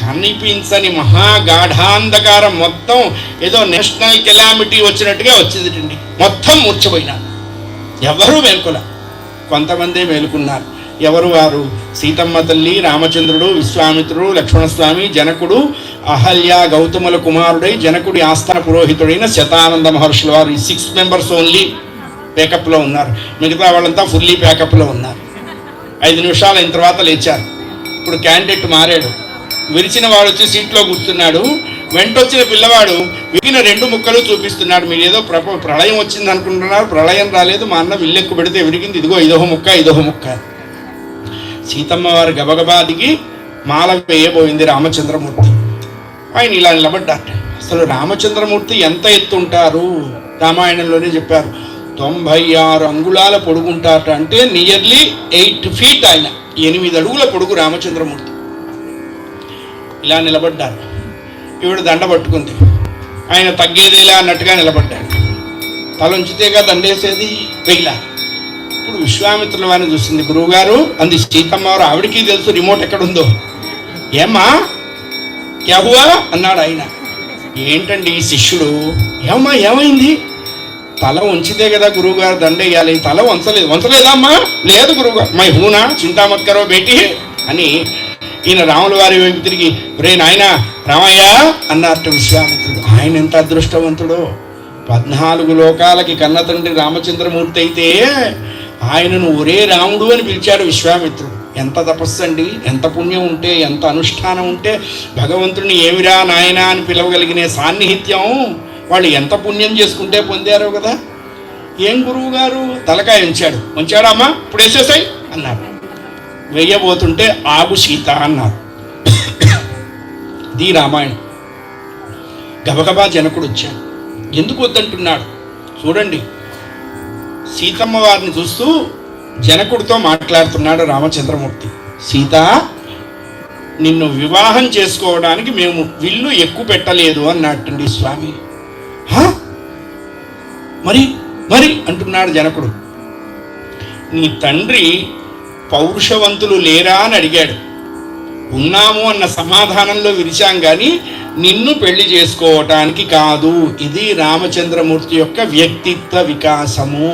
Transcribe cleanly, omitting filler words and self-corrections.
కనిపించని మహాగాఢాంధకారం మొత్తం ఏదో నేషనల్ కెలామిటీ వచ్చినట్టుగా వచ్చిందిటండి. మొత్తం మూర్చపోయినారు. ఎవరూ మేల్కొల. కొంతమందే మేలుకున్నారు. ఎవరు వారు? సీతమ్మ తల్లి, రామచంద్రుడు, విశ్వామిత్రుడు, లక్ష్మణస్వామి, జనకుడు, అహల్య గౌతముల కుమారుడై జనకుడి ఆస్థాన పురోహితుడైన శతానంద మహర్షుల వారు. ఈ 6 మెంబర్స్ ఓన్లీ ప్యాకప్లో ఉన్నారు. మిగతా వాళ్ళంతా ఫుల్లీ ప్యాకప్లో ఉన్నారు. 5 నిమిషాలు అయిన తర్వాత లేచారు. ఇప్పుడు క్యాండిడేట్ మారాడు. విరిచిన వాడు వచ్చి సీట్లో కూర్చున్నాడు. వెంటొచ్చిన పిల్లవాడు విరిగిన 2 ముక్కలు చూపిస్తున్నాడు. మీరు ఏదో ప్రళయం వచ్చింది అనుకుంటున్నారు, ప్రళయం రాలేదు, మా అన్న విల్లెక్కు పెడితే విరిగింది, ఇదిగో ఇదొక ముక్క, ఇదొక ముక్క. సీతమ్మ వారు గబగబా దిగి మాల వేయబోయింది రామచంద్రమూర్తి. ఆయన ఇలా నిలబడ్డారు. అసలు రామచంద్రమూర్తి ఎంత ఎత్తుంటారు? రామాయణంలోనే చెప్పారు. 96 అంగుళాల పొడుగుంటారట. అంటే నియర్లీ 8 feet. ఆయన 8 అడుగుల పొడుగు రామచంద్రమూర్తి. ఇలా నిలబడ్డారు. ఈవిడ దండ పట్టుకుంది. ఆయన తగ్గేదేలా అన్నట్టుగా నిలబడ్డాడు. తల ఉంచితేగా దండేసేది, వెయ్యిలా. ఇప్పుడు విశ్వామిత్రుల వారిని చూసింది. గురువుగారు అంది సీతమ్మ వారు. ఆవిడికి తెలుసు రిమోట్ ఎక్కడుందో. ఏమ్మా క్యా హువా అన్నాడు ఆయన. ఏంటండి ఈ శిష్యుడు? ఏమ్మా ఏమైంది? తల ఉంచితే కదా గురువుగారు దండేయాలి. తల వంచలేదా అమ్మా? లేదు గురువుగారు. మై హూనా చింతామత్కరో బేటి అని ఈయన రాముల వారి వైపు తిరిగి, రే నాయన రామయ్య అన్నట్టు విశ్వామిత్రుడు. ఆయన ఎంత అదృష్టవంతుడో. 14 లోకాలకి కన్న తండ్రి రామచంద్రమూర్తి అయితే ఆయనను ఒరే రాముడు అని పిలిచాడు విశ్వామిత్రుడు. ఎంత తపస్సు అండి! ఎంత పుణ్యం ఉంటే, ఎంత అనుష్ఠానం ఉంటే భగవంతుడిని ఏమిరా నాయన అని పిలవగలిగిన సాన్నిహిత్యం వాళ్ళు ఎంత పుణ్యం చేసుకుంటే పొందారో కదా. ఏం గురువు గారు? తలకాయ ఉంచాడా అమ్మా? ఇప్పుడు వేసేసాయి అన్నారు. వెయ్యబోతుంటే ఆగు సీత అన్నారు. దీ రామాయణం. గబగబా జనకుడు వచ్చాడు. ఎందుకు వద్దంటున్నాడు చూడండి. సీతమ్మ వారిని చూస్తూ జనకుడితో మాట్లాడుతున్నాడు రామచంద్రమూర్తి. సీత, నిన్ను వివాహం చేసుకోవడానికి మేము విల్లు ఎక్కువ పెట్టలేదు అన్నట్టండి స్వామి. మరి మరి అంటున్నాడు జనకుడు. నీ తండ్రి పౌరుషవంతులు లేరా అని అడిగాడు. ఉన్నాము అన్న సమాధానంలో విరిచాం కానీ నిన్ను పెళ్లి చేసుకోవటానికి కాదు. ఇది రామచంద్రమూర్తి యొక్క వ్యక్తిత్వ వికాసము.